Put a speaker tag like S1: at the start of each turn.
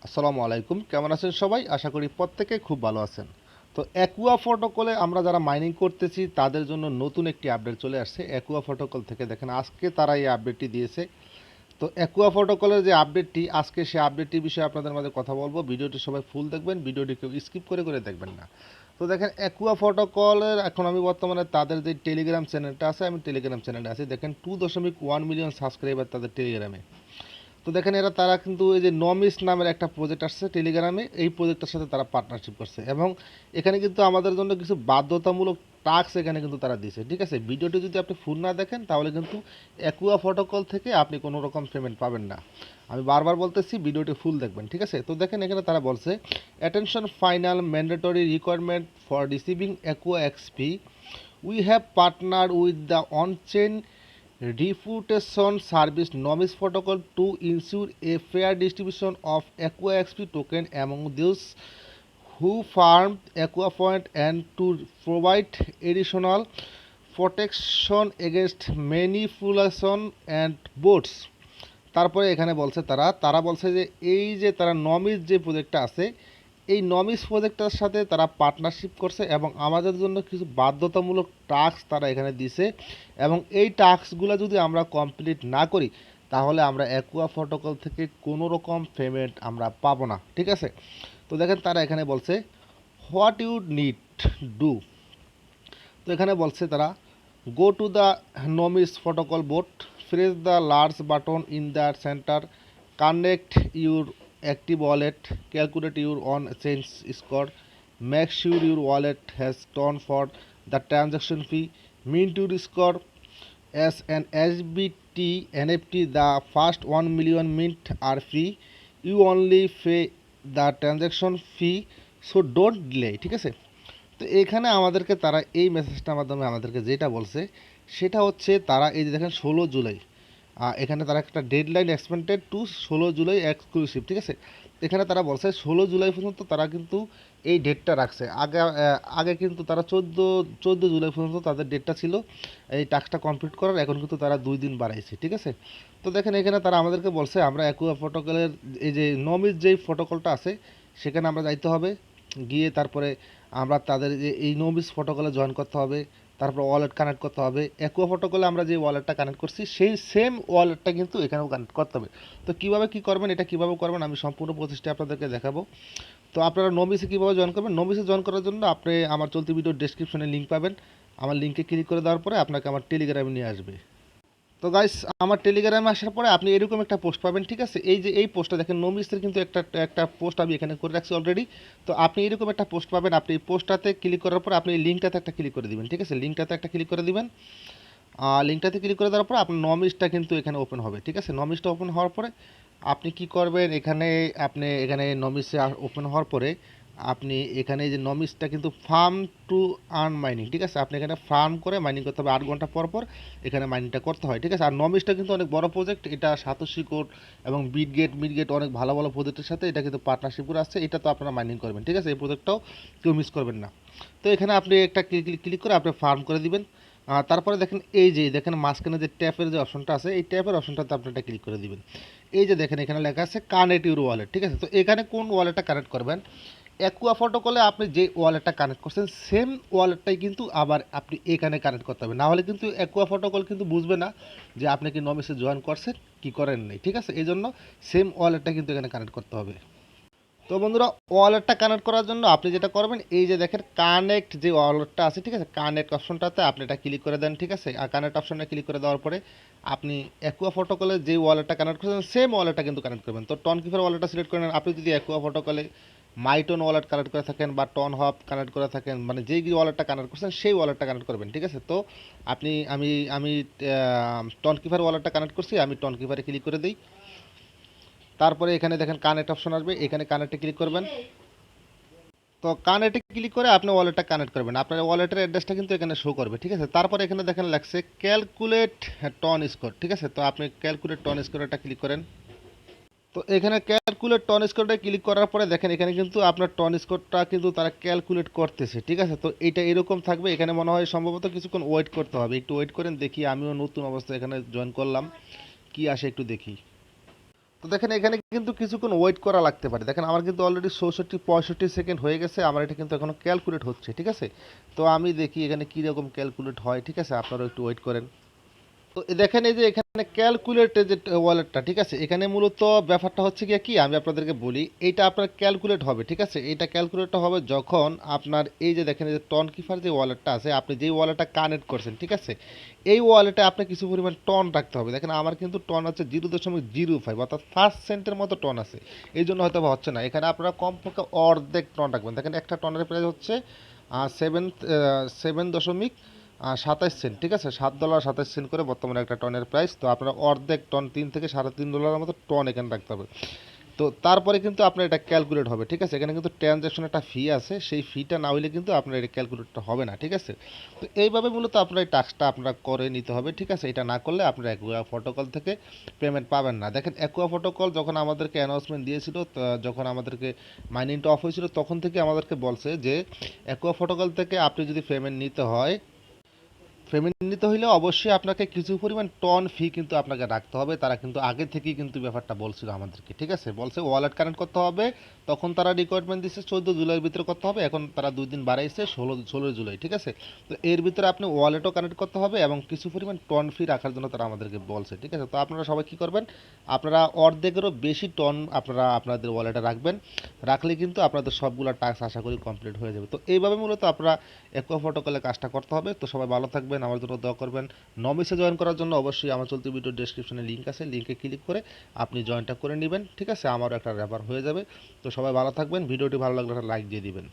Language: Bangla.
S1: আসসালামু আলাইকুম, কেমন আছেন সবাই? আশা করি প্রত্যেকে খুব ভালো আছেন। তো অ্যাকুয়া প্রোটোকলে আমরা যারা মাইনিং করতেছি তাদের জন্য নতুন একটি আপডেট চলে আসছে অ্যাকুয়া প্রোটোকল থেকে। দেখেন আজকে তারা এই আপডেটটি দিয়েছে। তো অ্যাকুয়া প্রোটোকলের যে আপডেটটি আজকে, সেই আপডেটটির বিষয়ে আপনাদের মাঝে কথা বলবো। ভিডিওটি সবাই ফুল দেখবেন, ভিডিওটি কেউ স্কিপ করে দেখবেন না। তো দেখেন অ্যাকুয়া প্রোটোকলের এখন আমি বর্তমানে তাদের যে টেলিগ্রাম চ্যানেলটা আছে, আমি টেলিগ্রাম চ্যানেলে আছি। দেখেন 2.1 মিলিয়ন সাবস্ক্রাইবার তাদের টেলিগ্রামে। তো দেখেন তারা কিন্তু এই যে নমিস নামের একটা প্রজেক্ট আসছে টেলিগ্রামে, এই প্রজেক্টের সাথে তারা পার্টনারশিপ করছে এবং এখানে কিন্তু আমাদের জন্য কিছু বাধ্যতামূলক টাস্ক এখানে কিন্তু তারা দিয়েছে। ঠিক আছে, ভিডিওটি যদি আপনি ফুল না দেখেন তাহলে কিন্তু অ্যাকুয়া প্রোটোকল থেকে আপনি কোনো রকম পেমেন্ট পাবেন না। আমি বারবার বলতেছি ভিডিওটি ফুল দেখবেন। ঠিক আছে, তো দেখেন এখানে তারা বলছে attention final mandatory requirement for receiving Aqua XP, we have partner with the on-chain reputation service nomis protocol to ensure a fair distribution of aqua xp token among those who farm aqua point and to provide additional protection against manipulation and bots। তারপরে এখানে বলছে তারা তারা বলছে যে এই যে তারা নমিস যে প্রজেক্টটা আছে, এই নমিস প্রজেক্টটার সাথে তারা পার্টনারশিপ করছে এবং আমাদের জন্য কিছু বাধ্যতামূলক টাস্ক তারা এখানে দিছে এবং এই টাস্কগুলো যদি আমরা কমপ্লিট না করি তাহলে আমরা অ্যাকুয়া প্রোটোকল থেকে কোনো রকম পেমেন্ট আমরা পাবো না। ঠিক আছে, তো দেখেন তারা এখানে বলছে হোয়াট ইউ নিড ডু। তো এখানে বলছে তারা go to the Nomis protocol bot, press the large button in the centre, connect your active wallet, calculate your on change score, make sure your wallet has turned for the transaction fee, mint your score as an SBT NFT. The first 1 million mint are free, you only pay the transaction fee, so don't delay। ঠিক আছে, তো এখানে আমাদেরকে তারা এই মেসেজটার মাধ্যমে আমাদেরকে যেটা বলছে সেটা হচ্ছে তারা এই যে দেখেন 16 জুলাই, এখানে তারা একটা deadline expended to 16 July exclusive. ঠিক আছে, এখানে তারা বলছে 16 জুলাই পর্যন্ত তারা কিন্তু এই ডেটটা রাখছে। আগে আগে কিন্তু তারা চোদ্দো জুলাই পর্যন্ত তাদের ডেটটা ছিল এই টাস্কটা কমপ্লিট করার, এখন কিন্তু তারা 2 দিন বাড়াইছে। ঠিক আছে, তো দেখেন এখানে তারা আমাদেরকে বলছে আমরা অ্যাকুয়া প্রোটোকলের এই যে নমিস যেই প্রোটোকলটা আছে সেখানে আমরা যাইতে হবে, গিয়ে তারপরে আমরা তাদের যে এই নমিস প্রোটোকলে জয়েন করতে হবে, তারপর ওয়ালেট কানেক্ট করতে হবে। অ্যাকুয়া প্রোটোকলে আমরা যে ওয়ালেটটা কানেক্ট করছি সেই সেম ওয়ালেটটা কিন্তু এখানেও কানেক্ট করতে হবে। তো কীভাবে কী করবেন, এটা কীভাবে করবেন আমি সম্পূর্ণ প্রচেষ্টা আপনাদেরকে দেখাবো। তো আপনারা নমিসে কীভাবে জয়েন করবেন, নমিসে জয়েন করার জন্য আপনি আমার চলতি ভিডিওর ডেসক্রিপশনে লিঙ্ক পাবেন। আমার লিঙ্কে ক্লিক করে দেওয়ার পরে আপনাকে আমার টেলিগ্রামে নিয়ে আসবে। তো গাইস, আমার টেলিগ্রামে আসার পরে আপনি এরকম একটা পোস্ট পাবেন। ঠিক আছে, এই যে এই পোস্টটা দেখেন নমিসের কিন্তু একটা একটা পোস্ট আমি এখানে করে রাখছি অলরেডি। তো আপনি এরকম একটা পোস্ট পাবেন, আপনি এই পোস্টটাতে ক্লিক করার পর আপনি এই লিঙ্কটাতে একটা ক্লিক করে দিবেন। ঠিক আছে, লিঙ্কটাতে একটা ক্লিক করে দিবেন। লিঙ্কটাতে ক্লিক করে দেওয়ার পর আপনার নমিসটা কিন্তু এখানে ওপেন হবে। ঠিক আছে, নমিসটা ওপেন হওয়ার পরে আপনি কি করবেন, এখানে আপনি এখানে নমিসে ওপেন হওয়ার পরে আপনি এখানে যে নমিসটা কিন্তু ফার্ম টু আর্ন মাইনিং। ঠিক আছে, আপনি এখানে ফার্ম করে মাইনিং করতে হবে 8 ঘন্টা পর পর এখানে মাইনিংটা করতে হয়। ঠিক আছে, আর নমিসটা কিন্তু অনেক বড় প্রজেক্ট, এটা সাতোশি কোড এবং মিডগেট অনেক ভালো ভালো প্রজেক্টের সাথে এটা কিন্তু পার্টনারশিপ করে আসছে, এটা তো আপনারা মাইনিং করবেন। ঠিক আছে, এই প্রজেক্টটাও কেউ মিস করবেন না। তো এখানে আপনি একটা ক্লিক করে আপনি ফার্ম করে দিবেন। তারপরে দেখেন এই যে দেখেন মাঝখানে যে ট্যাপের যে অপশনটা আছে, এই ট্যাপের অপশনটাতে আপনি একটা ক্লিক করে দিবেন। এই যে দেখেন এখানে লেখা আছে কানেক্ট ইউর ওয়ালেট। ঠিক আছে, তো এখানে কোন ওয়ালেটটা কানেক্ট করবেন, অ্যাকুয়া প্রোটোকলে আপনি যে ওয়ালেটটা কানেক্ট করছেন সেম ওয়ালেটটাই কিন্তু আবার আপনি এখানে কানেক্ট করতে হবে, না হলে কিন্তু অ্যাকুয়া প্রোটোকল কিন্তু বুঝবে না যে আপনি কি নমিসে জয়েন করছেন কি করেন নাই। ঠিক আছে, এই জন্য সেম ওয়ালেটটা কিন্তু এখানে কানেক্ট করতে হবে। তো বন্ধুরা, ওয়ালেটটা কানেক্ট করার জন্য আপনি যেটা করবেন, এই যে দেখেন কানেক্ট যে ওয়ালেটটা আছে, ঠিক আছে, কানেক্ট অপশনটাতে আপনি এটা ক্লিক করে দেন। ঠিক আছে, আর কানেক্ট অপশনে ক্লিক করে দেওয়ার পরে আপনি অ্যাকুয়া প্রোটোকলে যে ওয়ালেটটা কানেক্ট করছেন সেম ওয়ালেটটা কিন্তু কানেক্ট করবেন। তো টনকিফার ওয়ালেটটা সিলেক্ট করে নেন। আপনি যদি অ্যাকুয়া প্রোটোকলে মাইটন ওয়ালেট কানেক্ট করে থাকেন বা টন হব কানেক্ট করে থাকেন, মানে যেই ওয়ালেটটা কানেক্ট করছেন সেই ওয়ালেটটা কানেক্ট করবেন। ঠিক আছে, তো আপনি আমি আমি টনকিফার ওয়ালেটটা কানেক্ট করছি, আমি টনকিফারে ক্লিক করে দিই। তারপরে এখানে দেখেন কানেক্ট অপশন আসবে, এখানে কানেক্টে ক্লিক করবেন। তো কানেক্টে ক্লিক করে আপনি ওয়ালেটটা কানেক্ট করবেন, আপনার ওয়ালেটের অ্যাড্রেসটা কিন্তু এখানে শো করবে। ঠিক আছে, তারপরে এখানে দেখেন লাগছে ক্যালকুলেট টন স্কোর। ঠিক আছে, তো আপনি ক্যালকুলেট টন স্কোরটা ক্লিক করেন। তো এখানে ক্যালকুলেট টন স্কোরটা ক্লিক করার পরে দেখেন এখানে কিন্তু আপনার টন স্কোরটা কিন্তু তারা ক্যালকুলেট করতেছে। ঠিক আছে, তো এটা এরকম থাকবে, এখানে মনে হয় সম্ভবত কিছুক্ষণ ওয়েট করতে হবে। একটু ওয়েট করেন, দেখি আমিও নতুন অবস্থায় এখানে জয়েন করলাম, কি আসে একটু দেখি। তো দেখেন এখানে কিন্তু কিছুক্ষণ ওয়েট করা লাগতে পারে। দেখেন আমার কিন্তু অলরেডি 64-65 সেকেন্ড হয়ে গেছে, আমার এটা কিন্তু এখনো ক্যালকুলেট হচ্ছে, ঠিক আছে। তো আমি দেখি এখানে কীরকম ক্যালকুলেট হয়, ঠিক আছে, আপনারাও একটু ওয়েট করেন। তো দেখেন এই যে এখানে ক্যালকুলেটে যে ওয়ালেটটা, ঠিক আছে, এখানে মূলত ব্যাপারটা হচ্ছে গিয়ে কি আমি আপনাদেরকে বলি, এইটা আপনার ক্যালকুলেট হবে, ঠিক আছে। এইটা ক্যালকুলেটটা হবে যখন আপনার এই যে দেখেন এই যে টন কিপার যে ওয়ালেটটা আছে, আপনি যেই ওয়ালেটটা কানেক্ট করছেন, ঠিক আছে, এই ওয়ালেটে আপনি কিছু পরিমাণ টন রাখতে হবে। দেখেন আমার কিন্তু টন আছে 0.05, অর্থাৎ 5 সেন্টের মতো টন আছে, এই জন্য হয়তো বা হচ্ছে না। এখানে আপনারা কমপক্ষে অর্ধেক টন রাখবেন। দেখেন একটা টনের প্রাইস হচ্ছে 7.27 সেন্ট, ঠিক আছে, $7.27 করে বর্তমানে একটা টনের প্রাইস। তো আপনার অর্ধেক টন, $3 থেকে $3.5 মতো টন এখানে রাখতে হবে। তো তারপরে কিন্তু আপনার এটা ক্যালকুলেট হবে, ঠিক আছে। এখানে কিন্তু ট্রানজ্যাকশন একটা ফি আছে, সেই ফিটা না হইলে কিন্তু আপনার এটা ক্যালকুলেটটা হবে না, ঠিক আছে। তো এইভাবে মূলত আপনার এই টাস্কটা আপনারা করে নিতে হবে, ঠিক আছে। এটা না করলে আপনারা অ্যাকুয়া ফটোকল থেকে পেমেন্ট পাবেন না। দেখেন অ্যাকুয়া ফটোকল যখন আমাদেরকে অ্যানাউন্সমেন্ট দিয়েছিল, যখন আমাদেরকে মাইনিংটা অফ হয়েছিল, তখন থেকে আমাদেরকে বলছে যে অ্যাকুয়া ফটোকল থেকে আপনি যদি পেমেন্ট নিতে হয়, পেমেন্ট নিতে হইলে অবশ্যই আপনাকে কিছু পরিমাণ টন ফি কিন্তু আপনাকে রাখতে হবে। তারা কিন্তু আগে থেকেই কিন্তু ব্যাপারটা বলছিল আমাদেরকে, ঠিক আছে। বলছে ওয়ালেট কানেক্ট করতে হবে, তখন তারা রিকোয়ারমেন্ট দিচ্ছে 14 জুলাইয়ের ভিতরে করতে হবে, এখন তারা 2 দিন বাড়াইছে, 16 জুলাই, ঠিক আছে। তো এর ভিতরে আপনি ওয়ালেটও কানেক্ট করতে হবে এবং কিছু পরিমাণ টন ফি রাখার জন্য তারা আমাদেরকে বলছে, ঠিক আছে। তো আপনারা সবাই কী করবেন, আপনারা অর্ধেকেরও বেশি টন আপনারা আপনাদের ওয়ালেটে রাখবেন। রাখলে কিন্তু আপনাদের সবগুলো টাস্ক আশা করি কমপ্লিট হয়ে যাবে। তো এইভাবে মূলত আপনারা অ্যাকুয়া ফটোকলে কাজটা করতে হবে। তো সবাই ভালো থাকবেন, আমার জন্য দোয়া করবেন। নমিসে জয়েন করার জন্য অবশ্যই আমার চলতি ভিডিও ডেসক্রিপশনে লিঙ্ক আছে, লিঙ্কে ক্লিক করে আপনি জয়েনটা করে নেবেন, ঠিক আছে। আমারও একটা রেফার হয়ে যাবে। তো সবাই ভালো থাকবেন, ভিডিওটি ভালো লাগলে একটা লাইক দিয়ে দিবেন।